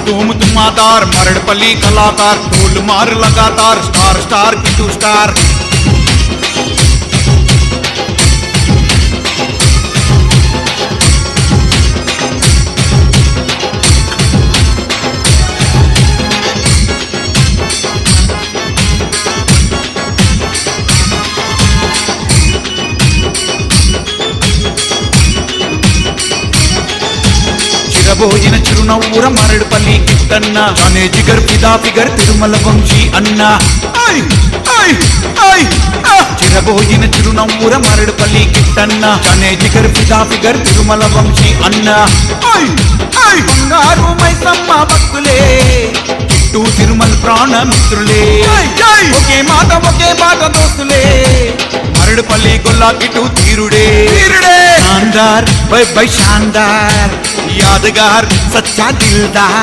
धूम धुमादार मरड़पल्ली कलाकार ढोल मार लगातार स्टार स्टार किटू स्टार భోజన చిరునవ్వుర మరడుపల్లి కిట్టన్న జానే జిగర్ ఫిదా ఫిగర్ తిరుమల వంశీ అన్న చిరభోజన చిరునవ్వుర మరడుపల్లి కిట్టన్న జానే జిగర్ ఫిదా ఫిగర్ తిరుమల వంశీ అన్న బంగారు మైసమ్మ భక్తులే కిట్టు తిరుమల ప్రాణ మిత్రులే ఒకే మాట దోస్తులే మరడుపల్లి గొల్లా కిట్టు తీరుడే शानदार भाई शानदार यादगार सच्चा दिलदार।